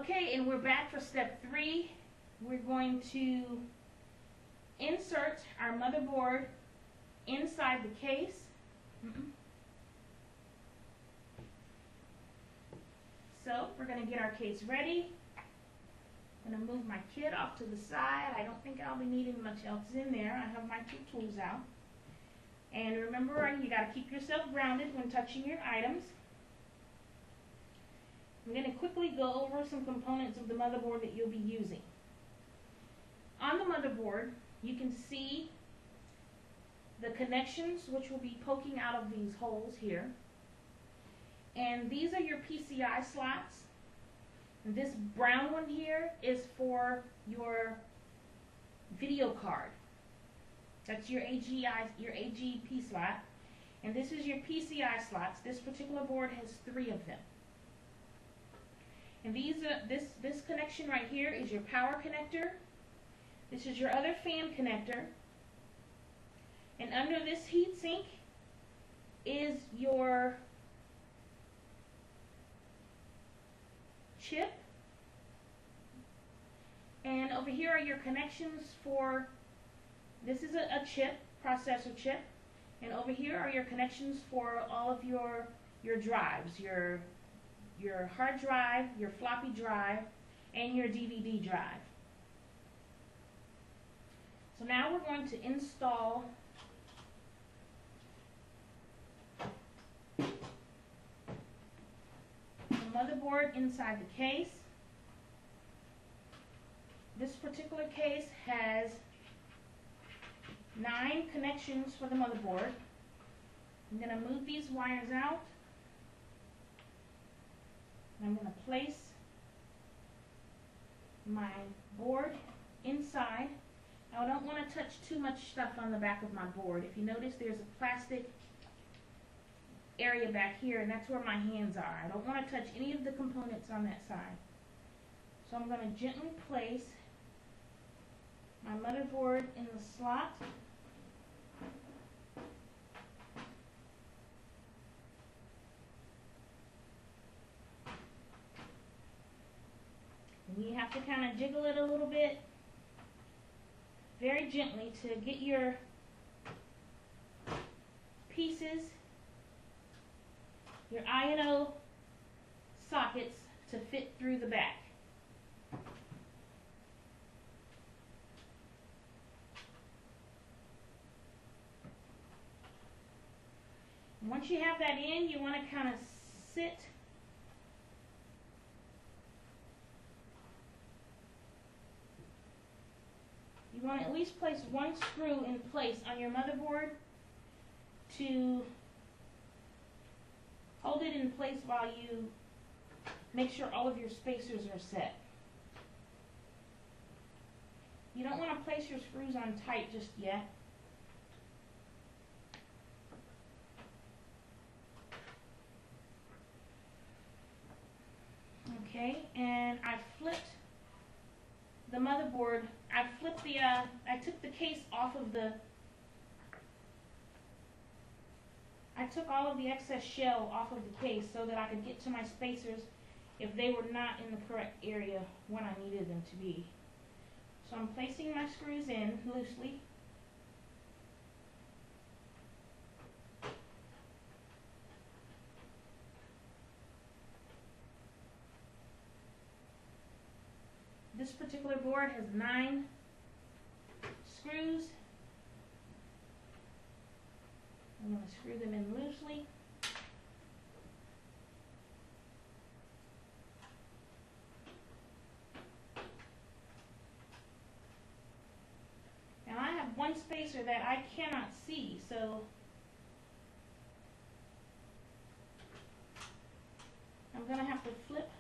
Okay, and we're back for step 3. We're going to insert our motherboard inside the case. So we're going to get our case ready. I'm going to move my kit off to the side. I don't think I'll be needing much else in there. I have my 2 tools out. And remember, you got to keep yourself grounded when touching your items. I'm going to quickly go over some components of the motherboard that you'll be using. On the motherboard, you can see the connections which will be poking out of these holes here. And these are your PCI slots. This brown one here is for your video card. That's your AGP slot. And this is your PCI slots. This particular board has 3 of them. And this connection right here is your power connector. This is your other fan connector. And under this heatsink is your chip. And over here are your connections for, this is a chip, processor chip. And over here are your connections for all of your drives, your hard drive, your floppy drive, and your DVD drive. So now we're going to install the motherboard inside the case. This particular case has 9 connections for the motherboard. I'm going to move these wires out. I'm going to place my board inside. Now I don't want to touch too much stuff on the back of my board. If you notice, there's a plastic area back here, and that's where my hands are. I don't want to touch any of the components on that side. So I'm going to gently place my motherboard in the slot. And you have to kind of jiggle it a little bit, very gently, to get your pieces, your I&O sockets to fit through the back. And once you have that in, you want to kind of sit you want to at least place 1 screw in place on your motherboard to hold it in place while you make sure all of your spacers are set. You don't want to place your screws on tight just yet. Okay, and I flipped the motherboard. I took the case off of I took all of the excess shell off of the case so that I could get to my spacers if they were not in the correct area when I needed them to be. So I'm placing my screws in loosely. This particular board has 9 screws. I'm going to screw them in loosely. Now I have one spacer that I cannot see, so I'm going to have to flip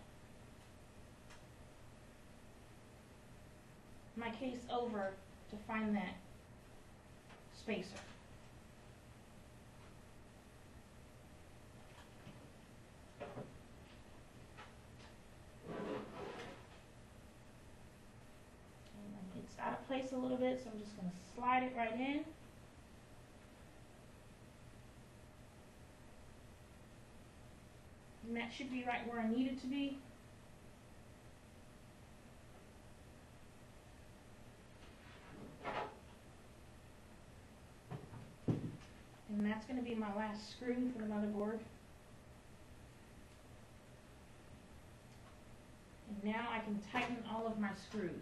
my case over to find that spacer. And it's out of place a little bit, so I'm just going to slide it right in. And that should be right where I need it to be. that's going to be my last screw for the motherboard. And now I can tighten all of my screws.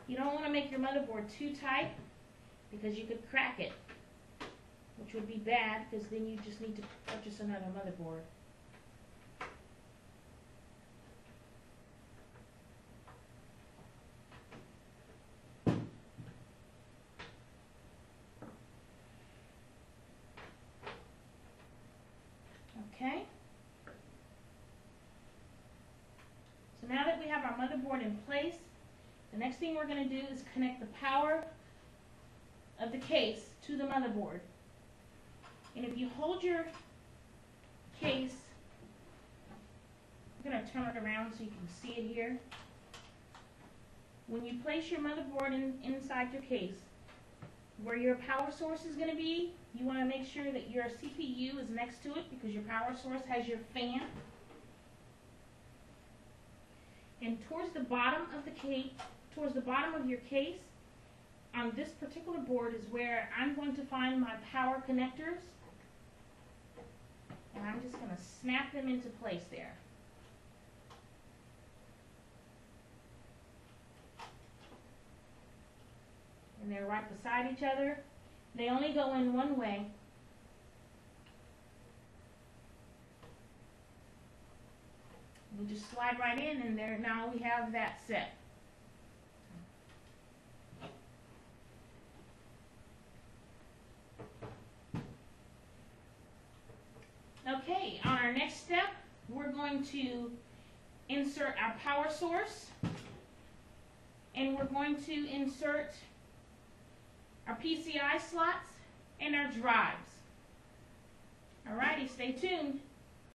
You don't want to make your motherboard too tight because you could crack it, which would be bad because then you just need to purchase another motherboard. Okay. So now that we have our motherboard in place, the next thing we're going to do is connect the power of the case to the motherboard. And if you hold your case, I'm going to turn it around so you can see it here. When you place your motherboard inside your case, where your power source is going to be, you want to make sure that your CPU is next to it because your power source has your fan. And towards the bottom of the case, towards the bottom of your case, on this particular board is where I'm going to find my power connectors. And I'm just going to snap them into place there. And they're right beside each other. They only go in one way. We just slide right in, and there now we have that set. Okay, on our next step, we're going to insert our power source, and we're going to insert our PCI slots and our drives. Alrighty, stay tuned.